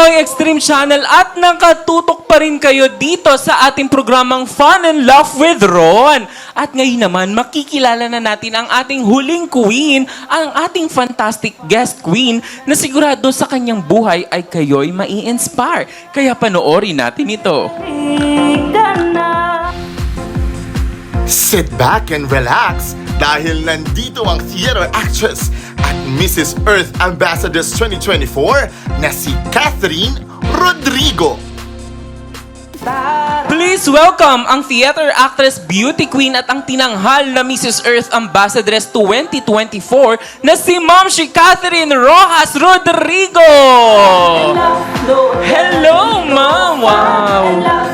Pinoy Extreme Channel at nakatutok pa rin kayo dito sa ating programang Fun and Laugh with Ron. At ngayon naman, makikilala na natin ang ating huling queen, ang ating fantastic guest queen na sigurado sa kanyang buhay ay kayo'y mai-inspire. Kaya panoorin natin ito. Sit back and relax dahil nandito ang theater actress at Mrs. Earth Ambassadors 2024 na si Catherine Rodrigo. Please welcome ang theater actress, beauty queen at ang tinanghal na Mrs. Earth Ambassadress 2024 na si Ma'am si Catherine Rojas Rodrigo. Hello, Ma'am. Wow.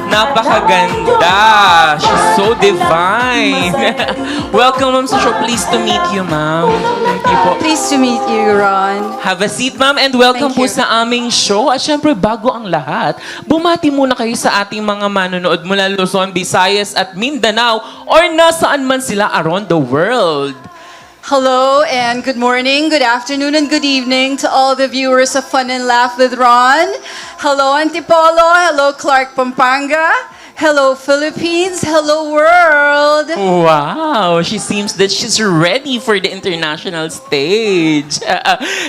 Napakaganda. She's so divine. Welcome, Ma'am, sa show. Pleased to meet you, Ma'am. Thank you po. Pleased to meet you, Ron. Have a seat, ma'am, and welcome Thank po you. sa aming show. At syempre, bago ang lahat, bumati muna kayo sa ating mga manonood mula Luzon, Visayas at Mindanao or nasaan man sila around the world. Hello and good morning, good afternoon, and good evening to all the viewers of Fun and Laugh with Ron. Hello, Antipolo. Hello, Clark, Pampanga. Hello, Philippines. Hello, world. Wow, she seems that she's ready for the international stage.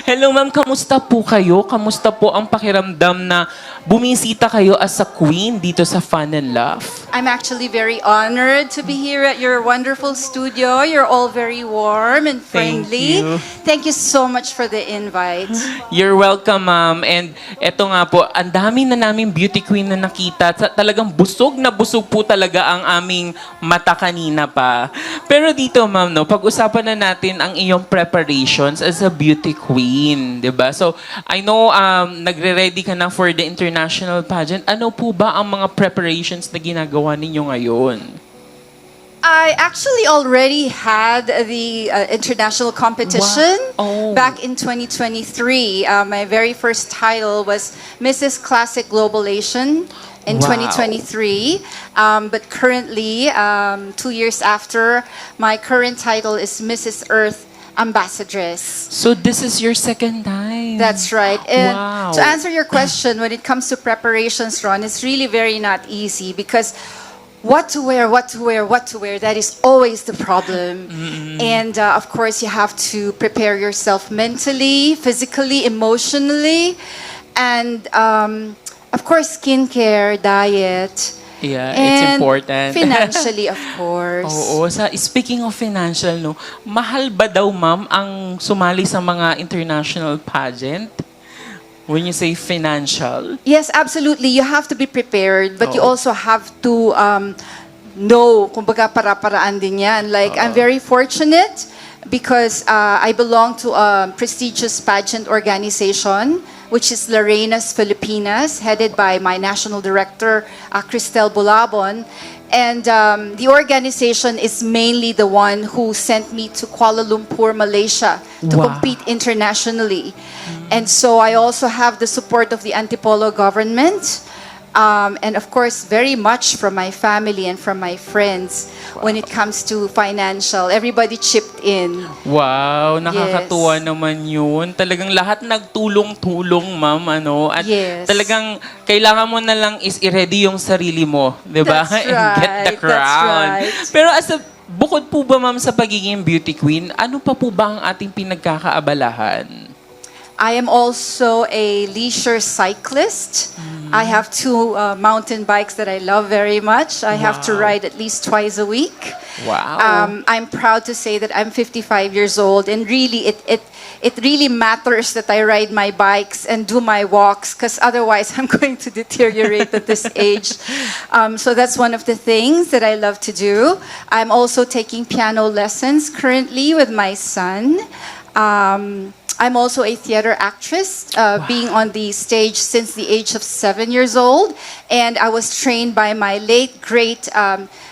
Hello, ma'am, kamusta po kayo? Kamusta po ang pakiramdam na bumisita kayo as a queen dito sa Fun and Laugh? I'm actually very honored to be here at your wonderful studio. You're all very warm and Thank friendly. you. Thank you so much for the invite. You're welcome, ma'am. And eto nga po, ang dami na namin beauty queen na nakita. Talagang busog na busog po talaga ang aming mata kanina pa. Pero dito, ma'am, no, pag-usapan na natin ang iyong preparations as a beauty queen, 'di ba? So, I know nagre-ready ka na for the international pageant. Ano po ba ang mga preparations na ginagawa ninyo ngayon? I actually already had the international competition Wow. Oh. back in 2023. My very first title was Mrs. Classic Global Asian in Wow. 2023. But currently, 2 years after, my current title is Mrs. Earth Ambassadress. So, this is your second time. That's right. And Wow. to answer your question, when it comes to preparations, Ron, it's really very not easy because what to wear, that is always the problem. And of course, you have to prepare yourself mentally, physically, emotionally, and of course, skincare, diet. Yeah, it's and important. Financially, of course. Oo, speaking of financial, no, mahal ba daw, ma'am, ang sumali sa mga international pageant? When you say financial? Yes, absolutely. You have to be prepared, but you Oo. also have to know, kumbaga para-paraan din yan. Like, I'm very fortunate because I belong to a prestigious pageant organization, which is Larenas Filipinas, headed by my national director, Cristel Bulabon. And the organization is mainly the one who sent me to Kuala Lumpur, Malaysia, to Wow. compete internationally. And so I also have the support of the Antipolo government. And of course, very much from my family and from my friends when it comes to financial. Everybody chipped in. Wow, nakakatuwa naman yun. Talagang lahat nagtulong-tulong, ma'am, ano? At Yes. talagang kailangan mo na lang is i-ready yung sarili mo, di ba? That's And get the right, that's crown. right. Pero bukod po ba, ma'am, sa pagiging beauty queen, ano pa po ba ang ating pinagkakaabalahan? I am also a leisure cyclist. I have 2 mountain bikes that I love very much. I have to Wow. ride at least twice a week. Wow. I'm proud to say that I'm 55 years old, and really, it really matters that I ride my bikes and do my walks, because otherwise I'm going to deteriorate at this age. So that's one of the things that I love to do. I'm also taking piano lessons currently with my son. I'm also a theater actress, being on the stage since the age of 7 years old. And I was trained by my late, great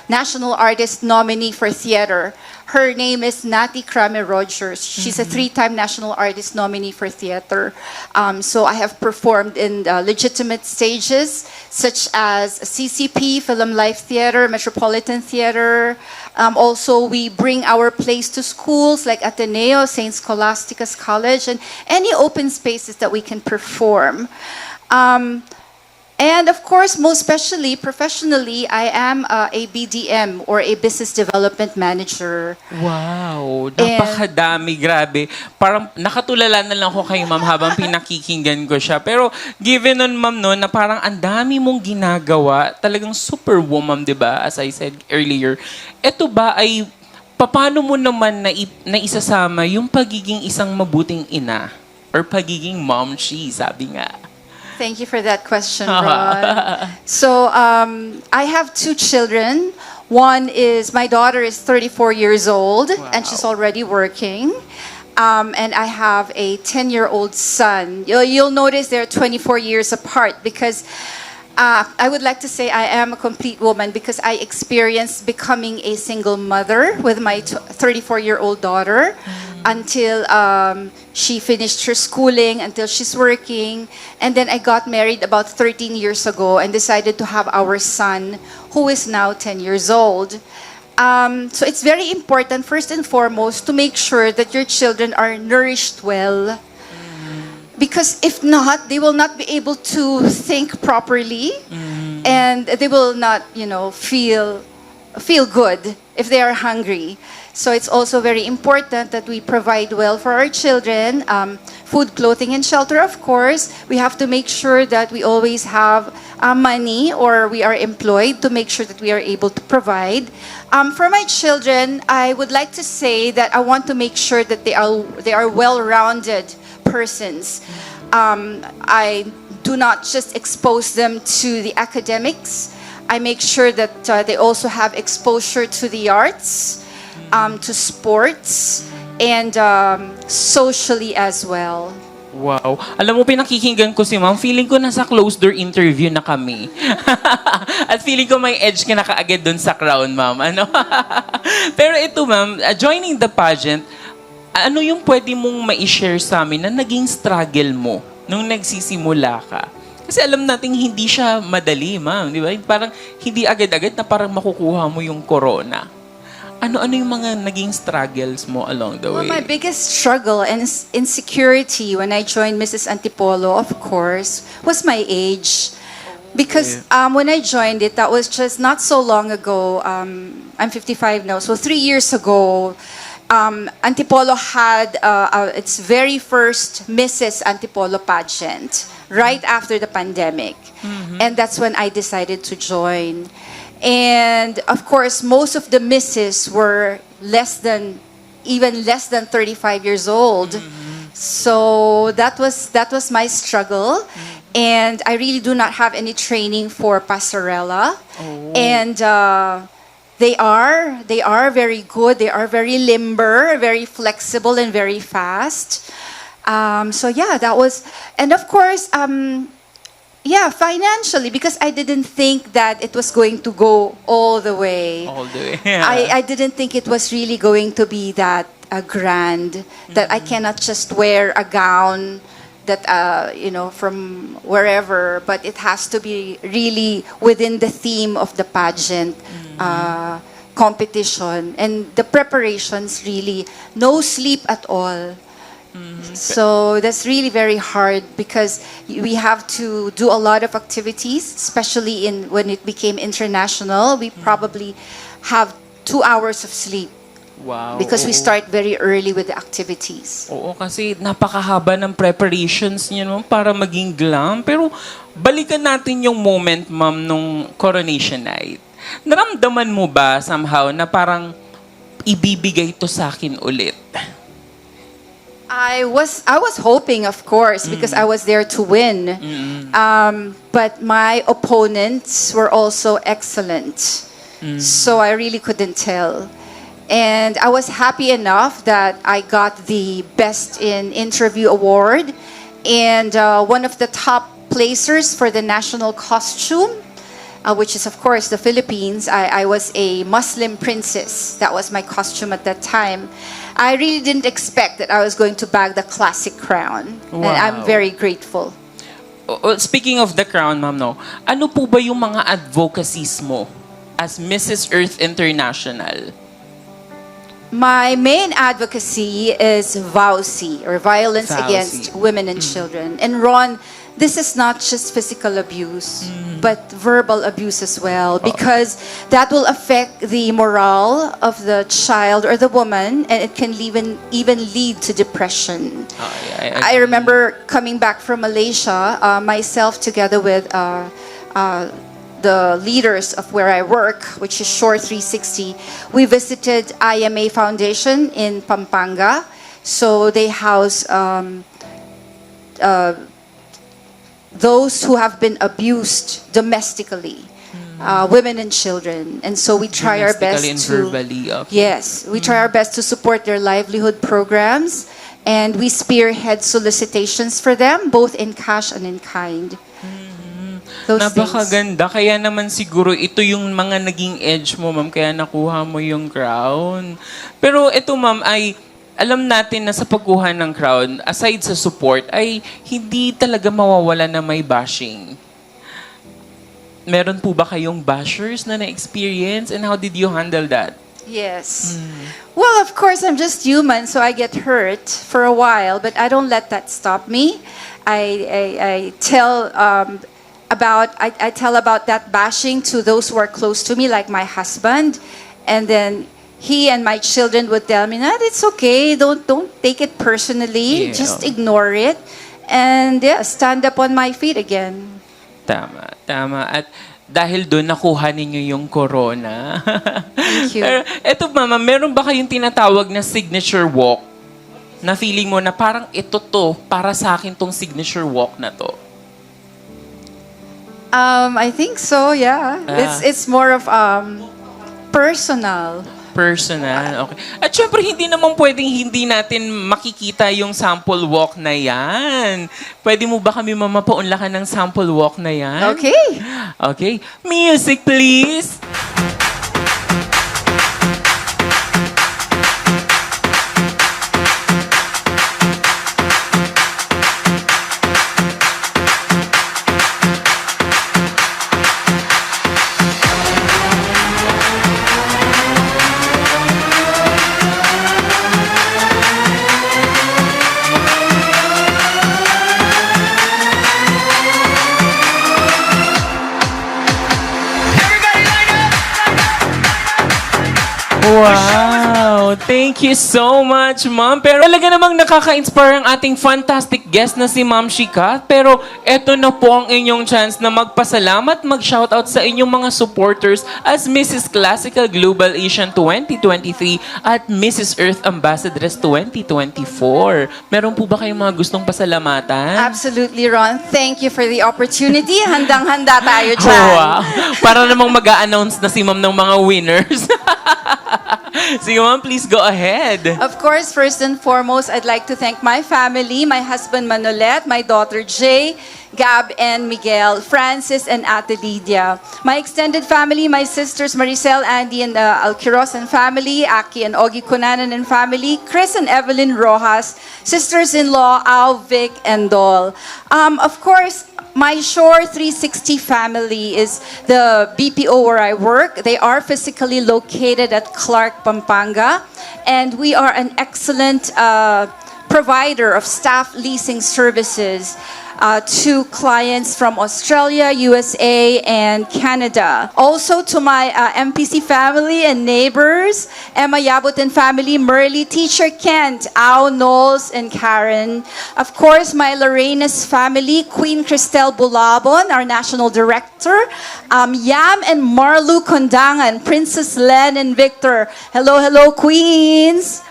National Artist nominee for theater. Her name is Nati Kramer Rogers. She's a 3-time National Artist nominee for theater. So I have performed in legitimate stages such as CCP, Film Life Theater, Metropolitan Theater. Also, we bring our plays to schools like Ateneo, St. Scholastica's College, and any open spaces that we can perform. And of course, most especially professionally, I am a BDM or a business development manager. Wow, napakadami, grabe. Parang nakatulala na lang ako kay ma'am habang pinakikinggan ko siya. Pero given nun ma'am no, na parang ang dami mong ginagawa, talagang superwoman, di ba? As I said earlier. Ito ba ay, paano mo naman na isasama yung pagiging isang mabuting ina? Or pagiging momshi, sabi nga. Thank you for that question, Ron. So, I have 2 children. One is, my daughter is 34 years old, and she's already working. And I have a 10-year-old son. You'll notice they're 24 years apart because I would like to say I am a complete woman because I experienced becoming a single mother with my 34-year-old daughter until she finished her schooling, until she's working. And then I got married about 13 years ago and decided to have our son, who is now 10 years old. So it's very important, first and foremost, to make sure that your children are nourished well. Because if not, they will not be able to think properly, and they will not, feel good if they are hungry. So it's also very important that we provide well for our children, food, clothing, and shelter, of course. We have to make sure that we always have money or we are employed to make sure that we are able to provide. For my children, I would like to say that I want to make sure that they are well-rounded persons. I do not just expose them to the academics. I make sure that they also have exposure to the arts, to sports, and socially as well. Wow. Alam mo, pinakikinggan ko si ma'am, feeling ko nasa closed door interview na kami. At feeling ko may edge ka na kaagad dun sa crown, ma'am. Ano? Pero ito, ma'am, joining the pageant, ano yung pwede mong ma-share sa amin na naging struggle mo nung nagsisimula ka? Kasi alam natin hindi siya madali, ma'am. Di ba? Parang hindi agad-agad na parang makukuha mo yung corona. Ano yung mga naging struggles mo along the way? Well, my biggest struggle and insecurity when I joined Mrs. Antipolo, of course, was my age. Because when I joined it, that was just not so long ago. I'm 55 now, so 3 years ago, Antipolo had its very first Mrs. Antipolo pageant right after the pandemic. And that's when I decided to join. And of course, most of the misses were even less than 35 years old. So that was my struggle. And I really do not have any training for passerella. And they are very good. They are very limber, very flexible, and very fast. So yeah, that was, and of course, financially, because I didn't think that it was going to go all the way. All the way. Yeah. I didn't think it was really going to be that grand, that I cannot just wear a gown that from wherever, but it has to be really within the theme of the pageant competition, and the preparations, really no sleep at all. So that's really very hard because we have to do a lot of activities, especially when it became international. We probably have 2 hours of sleep. Wow. Because we start very early with the activities. Oo, kasi napakahaba ng preparations niyo no, para maging glam. Pero balikan natin yung moment, ma'am, nung coronation night. Naramdaman mo ba somehow na parang ibibigay to sa akin ulit? I was hoping, of course, because I was there to win. But my opponents were also excellent. So I really couldn't tell. And I was happy enough that I got the Best in Interview award and one of the top placers for the national costume, which is, of course, the Philippines. I was a Muslim princess. That was my costume at that time. I really didn't expect that I was going to bag the classic crown. Wow. And I'm very grateful. Speaking of the crown, ma'am, no, ano po ba yung mga advocacies mo as Mrs. Earth International? My main advocacy is VAUSI, or Violence VAUSI. Against Women and Children. And Ron, this is not just physical abuse, but verbal abuse as well, because that will affect the morale of the child or the woman, and it can even lead to depression. I remember coming back from Malaysia, myself together with the leaders of where I work, which is Shore 360, we visited IMA Foundation in Pampanga. So they house those who have been abused domestically, women and children. And so we try our best Domestically and to... verbally, okay. Yes, we try our best to support their livelihood programs, and we spearhead solicitations for them, both in cash and in kind. Those things. Napakaganda. Kaya naman siguro ito yung mga naging edge mo, ma'am. Kaya nakuha mo yung crown. Pero ito, ma'am, ay alam natin na sa pagkuha ng crown, aside sa support, ay hindi talaga mawawala na may bashing. Meron po ba kayong bashers na na-experience, and how did you handle that? Yes. Well, of course, I'm just human, so I get hurt for a while, but I don't let that stop me. I tell about that bashing to those who are close to me, like my husband, and then he and my children would tell me, "Nah, it's okay. Don't take it personally. Yeah. Just ignore it, and stand up on my feet again." Tama. At dahil doon nakuha ninyo yung corona. Thank you. Pero eto, mama, meron ba kayong tinatawag na signature walk? Na feeling mo na parang ito to, para sa akin tong signature walk na to? I think so. Yeah, it's more of personal. Personal, okay. At syempre, hindi naman pwedeng hindi natin makikita yung sample walk na yan. Pwede mo ba kami mamapaunlakan ng sample walk na yan? Okay. Okay. Music, please! Wow! Thank you so much, ma'am. Pero talaga namang nakaka-inspire ang ating fantastic guest na si Ma'am Shika. Pero eto na po ang inyong chance na magpasalamat, mag-shoutout sa inyong mga supporters as Mrs. Classical Global Asian 2023 at Mrs. Earth Ambassadress 2024. Meron po ba kayong mga gustong pasalamatan? Absolutely, Ron. Thank you for the opportunity. Handang-handa tayo dyan. Wow! Para namang mag-a-announce na si ma'am ng mga winners. Sige, ma'am, please go ahead. Of course, first and foremost, I'd like to thank my family, my husband Manolet, my daughter Jay, Gab and Miguel, Francis and Ate Lydia. My extended family, my sisters Maricel, Andy and Alquiros and family, Aki and Ogie Cunanan and family, Chris and Evelyn Rojas, sisters-in-law Al, Vic and Dol. Of course, my Shore 360 family is the BPO where I work. They are physically located at Clark, Pampanga, and we are an excellent provider of staff leasing services to clients from Australia, USA, and Canada. Also to my MPC family and neighbors, Emma Yabut and family, Merly, Teacher Kent, Ao, Knowles, and Karen. Of course, my Lorena's family, Queen Cristel Bulabon, our National Director, Yam and Marlu Kondangan, Princess Len and Victor. Hello, hello, Queens!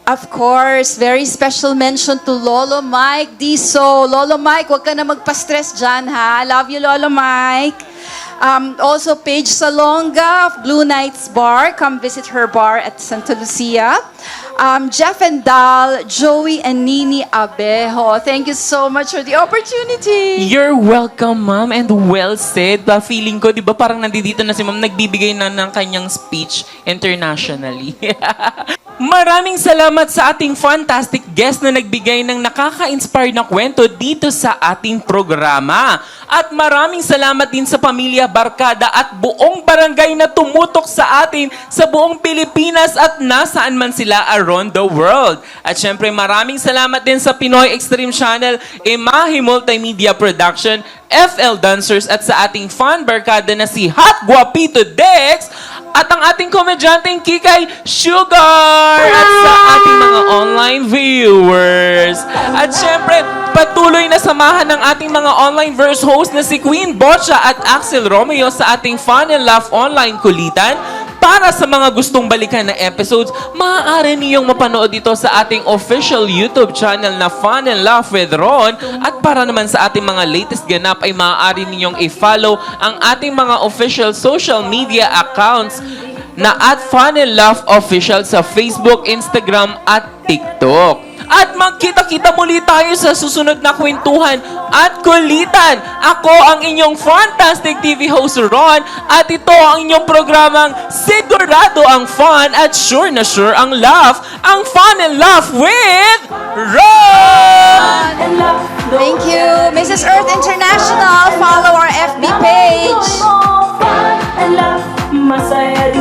Of course, very special mention to Lolo Mike Diso. Lolo Mike, huwag ka na magpa-stress dyan, ha? Love you, Lolo Mike. Also, Paige Salonga of Blue Knights Bar. Come visit her bar at Santa Lucia. Jeff and Dal, Joey and Nini Abejo. Thank you so much for the opportunity. You're welcome, ma'am, and well said. Feeling ko, di ba, parang nandito na si ma'am, nagbibigay na ng kanyang speech internationally. Maraming salamat sa ating fantastic guest na nagbigay ng nakaka-inspire na kwento dito sa ating programa. At maraming salamat din sa pamilya barkada at buong barangay na tumutok sa atin sa buong Pilipinas at nasaan man sila around the world. At syempre maraming salamat din sa Pinoy Extreme Channel, Imahe Multimedia Production, FL Dancers at sa ating fan barkada na si Hot Guapito Dex at ang ating komedyanteng Kikay Sugar at sa ating mga online viewers. At syempre, patuloy na samahan ng ating mga online verse host na si Queen Botcha at Axel Romeo sa ating Fun and Laugh online kulitan. Para sa mga gustong balikan na episodes, maaari niyong mapanood ito sa ating official YouTube channel na Fun and Laugh with Ron. At para naman sa ating mga latest ganap ay maaari ninyong i-follow ang ating mga official social media accounts na @Fun and Laugh Official sa Facebook, Instagram at TikTok. At magkita-kita muli tayo sa susunod na kwentuhan at kulitan. Ako ang inyong fantastic TV host, Ron. At ito ang inyong programang sigurado ang fun at sure na sure ang laugh. Ang Fun and Laugh with Ron! Thank you, Mrs. Earth International. Follow our FB page. Fun and laugh, masaya